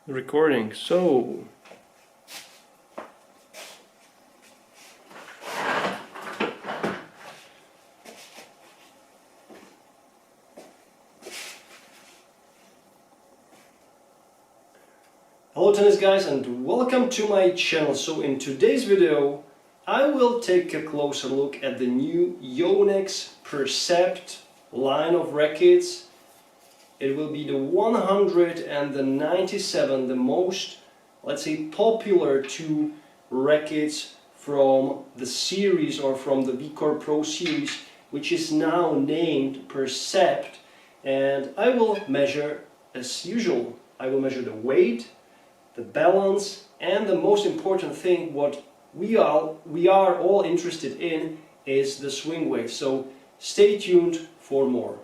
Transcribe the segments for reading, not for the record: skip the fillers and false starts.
Recording. So hello tennis guys, and welcome to my channel. So in today's video I will take a closer look at the new YONEX PERCEPT line of rackets. It will be the 100 and the 97, the most, let's say, popular two rackets from the series, or from the VCore Pro series, which is now named Percept. And I will measure, as usual, I will measure the weight, the balance, and the most important thing, what we are all interested in, is the swing weight. So stay tuned for more.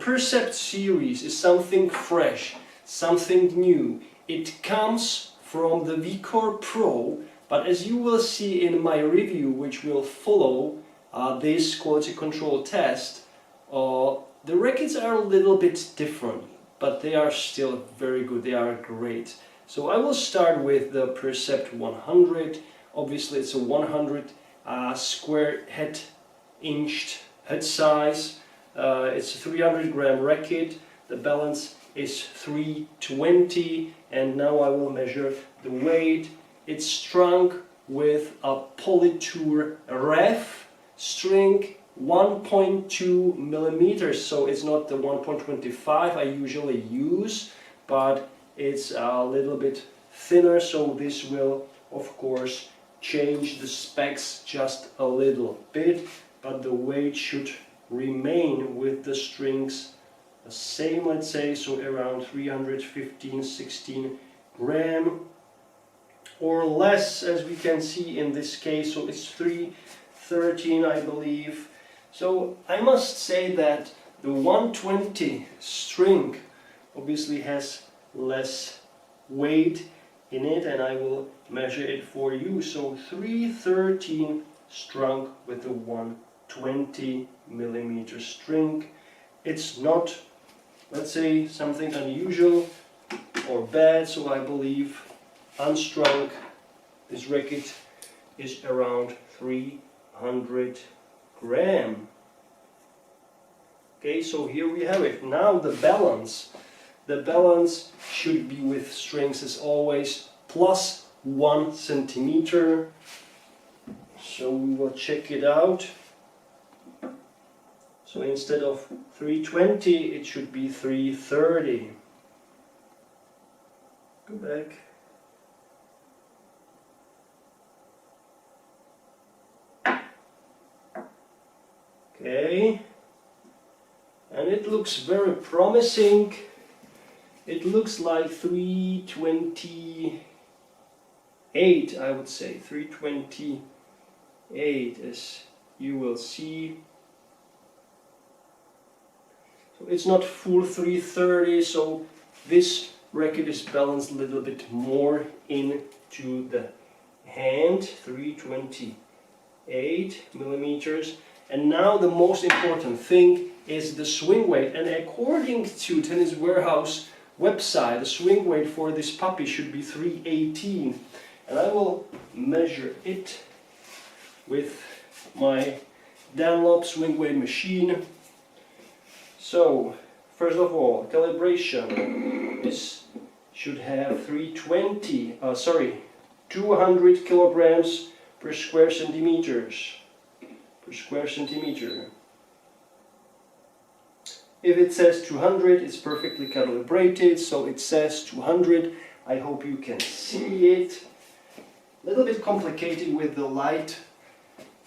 Percept series is something fresh, something new. It comes from the VCore Pro, but as you will see in my review, which will follow this quality control test, the rackets are a little bit different, but they are still very good, they are great. So I will start with the Percept 100. Obviously it's a 100 square inched head size. It's a 300 gram racket, the balance is 320, and now I will measure the weight. It's strung with a Polytour ref string, 1.2 millimeters, so it's not the 1.25 I usually use, but it's a little bit thinner, so this will of course change the specs just a little bit, but the weight should remain with the strings the same, let's say, so around 315-16 gram or less, as we can see in this case. So it's 313, I believe. So I must say that the 120 string obviously has less weight in it, and I will measure it for you. So 313 strung with the 120 millimeter string. It's not, let's say, something unusual or bad, so I believe unstrung this racket is around 300 gram. Okay, so here we have it. Now the balance. The balance should be with strings as always plus 1 centimeter. So we will check it out. So instead of 320, it should be 330. Go back. Okay. And it looks very promising. It looks like 328, I would say. 328, as you will see. So it's not full 330, so this racket is balanced a little bit more into the hand, 328 millimeters. And now the most important thing is the swing weight. And according to Tennis Warehouse website, the swing weight for this puppy should be 318. And I will measure it with my Dunlop swing weight machine. So, first of all, calibration. This should have 200 kilograms per square centimeters. If it says 200, it's perfectly calibrated, so it says 200. I hope you can see it. A little bit complicated with the light,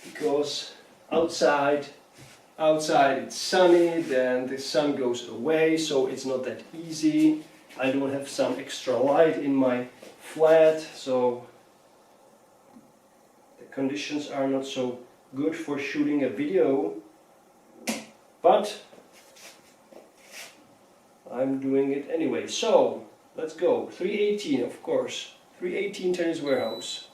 because outside it's sunny, then the sun goes away, so it's not that easy. I don't have some extra light in my flat, so the conditions are not so good for shooting a video. But I'm doing it anyway. So let's go. 318, of course. 318 Tennis Warehouse.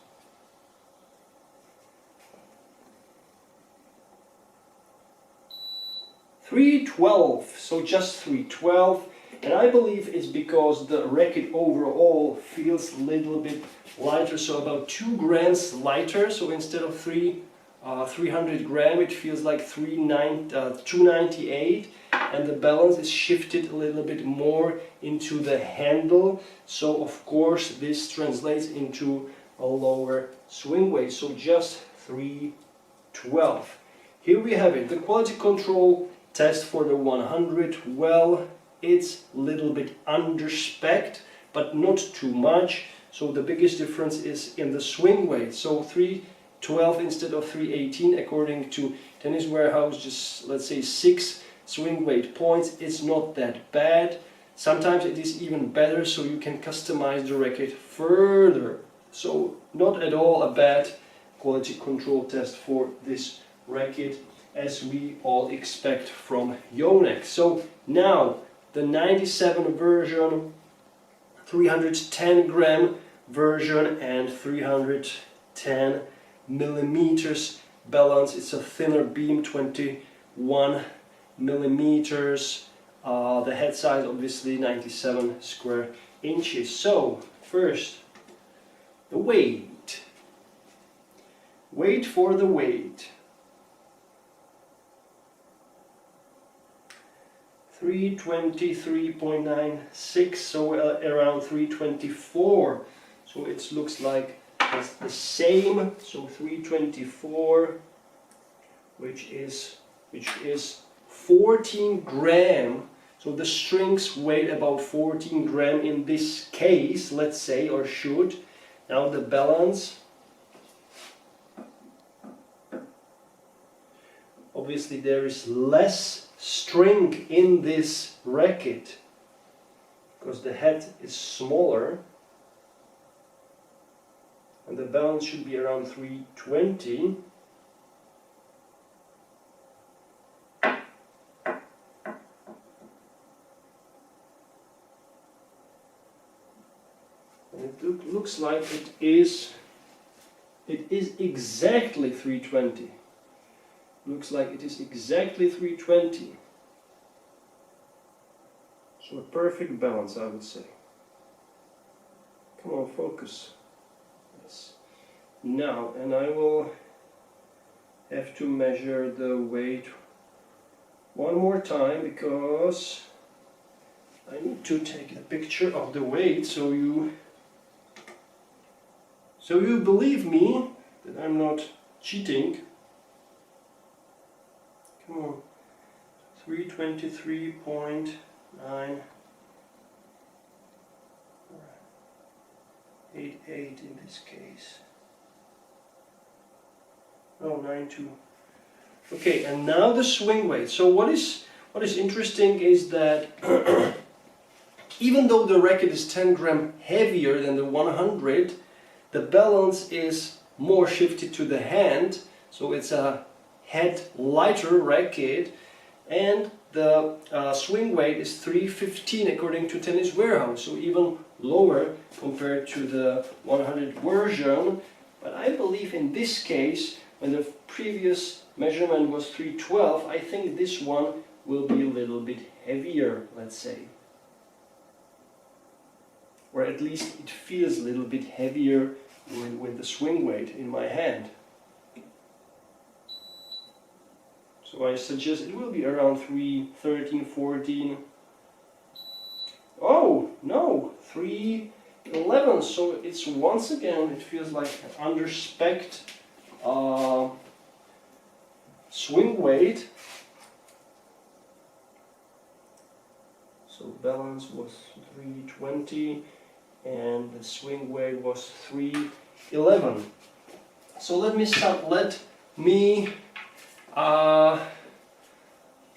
312, so just 312, and I believe it's because the racket overall feels a little bit lighter, so about 2 grams lighter. So instead of 300 gram, it feels like 298, and the balance is shifted a little bit more into the handle. So of course this translates into a lower swing weight. So just 312. Here we have it, the quality control test for the 100. Well, it's a little bit under spec, but not too much. So the biggest difference is in the swing weight. So 312 instead of 318, according to Tennis Warehouse, just let's say 6 swing weight points. It's not that bad. Sometimes it is even better, so you can customize the racket further. So not at all a bad quality control test for this racket, as we all expect from YONEX. So now the 97 version, 310 gram version, and 310 millimeters balance. It's a thinner beam, 21 millimeters. The head size obviously 97 square inches. So first, the weight. Weight for the weight. 323.96, so around 324. So it looks like it's the same. So 324, which is 14 gram. So the strings weigh about 14 gram in this case, let's say, or should. Now the balance. Obviously there is less string in this racket because the head is smaller, and the balance should be around 320. And it looks like it is exactly 320. Looks like it is exactly 320. So a perfect balance, I would say. Come on, focus. Yes. Now, and I will have to measure the weight one more time, because I need to take a picture of the weight so you believe me that I'm not cheating. Come on, 323.988 in this case. No, 92. Okay, and now the swing weight. So what is interesting is that even though the racket is 10 gram heavier than the 100, the balance is more shifted to the hand. So it's a head lighter racket, and the swing weight is 315 according to Tennis Warehouse, so even lower compared to the 100 version. But I believe in this case, when the previous measurement was 312, I think this one will be a little bit heavier, let's say. Or at least it feels a little bit heavier with the swing weight in my hand. So I suggest it will be around 313, 14. Oh no, 311. So it's once again, it feels like an under-spec swing weight. So balance was 320 and the swing weight was 311. So let me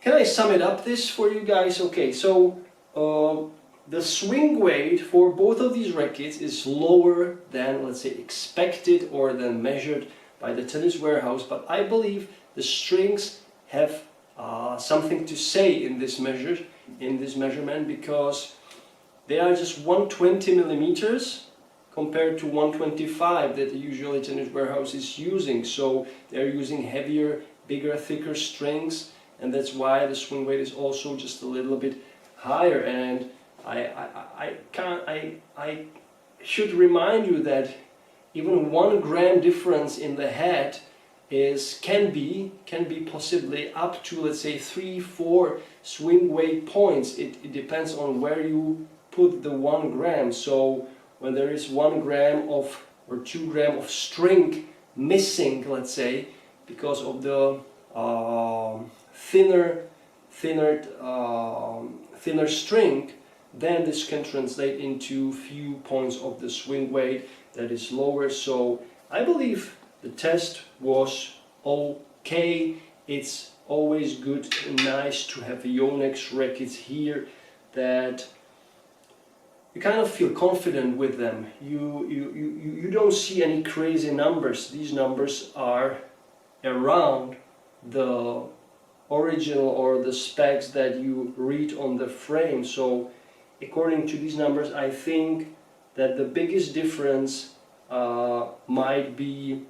can I sum it up this for you guys? Okay, so the swing weight for both of these rackets is lower than, let's say, expected or than measured by the Tennis Warehouse, but I believe the strings have something to say in this measurement, because they are just 120 millimeters compared to 125 that usually Tennis Warehouse is using. So they're using heavier, bigger, thicker strings, and that's why the swing weight is also just a little bit higher. And I should remind you that even 1 gram difference in the head can be possibly up to, let's say, 3-4 swing weight points. It depends on where you put the 1 gram. So when there is 1 gram or 2 gram of string missing, let's say, because of the thinner string, then this can translate into few points of the swing weight that is lower. So I believe the test was okay. It's always good and nice to have YONEX rackets here that you kind of feel confident with them. You don't see any crazy numbers. These numbers are around the original or the specs that you read on the frame. So according to these numbers, I think that the biggest difference might be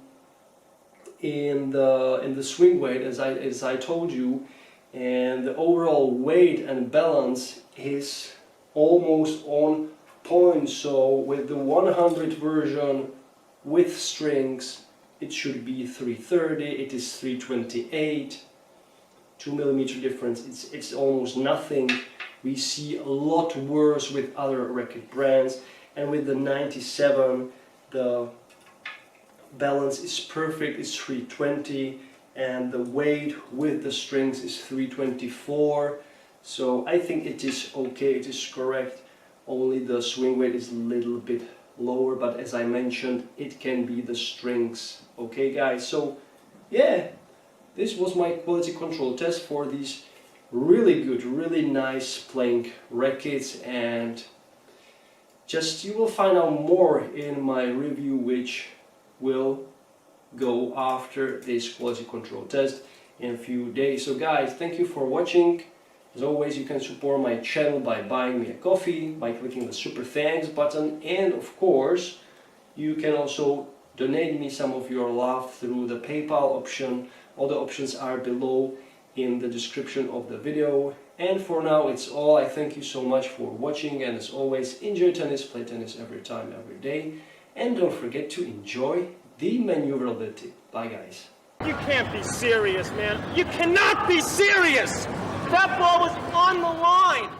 in the swing weight, as I told you, and the overall weight and balance is almost on point. So with the 100 version with strings, it should be 330. It is 328. 2 millimeter difference. It's almost nothing. We see a lot worse with other racket brands, and with the 97 the balance is perfect. It's 320, and the weight with the strings is 324. So I think it is okay, it is correct. Only the swing weight is a little bit lower, but as I mentioned, it can be the strings. Okay guys, so yeah, this was my quality control test for these really good, really nice playing rackets, and just you will find out more in my review, which will go after this quality control test in a few days. So guys, thank you for watching. As always, you can support my channel by buying me a coffee, by clicking the super thanks button, and of course you can also donate me some of your love through the PayPal option. All the options are below in the description of the video. And for now it's all. I thank you so much for watching, and as always, enjoy tennis, play tennis every time, every day, and don't forget to enjoy the maneuverability. Bye guys. You can't be serious, man. You cannot be serious! That ball was on the line!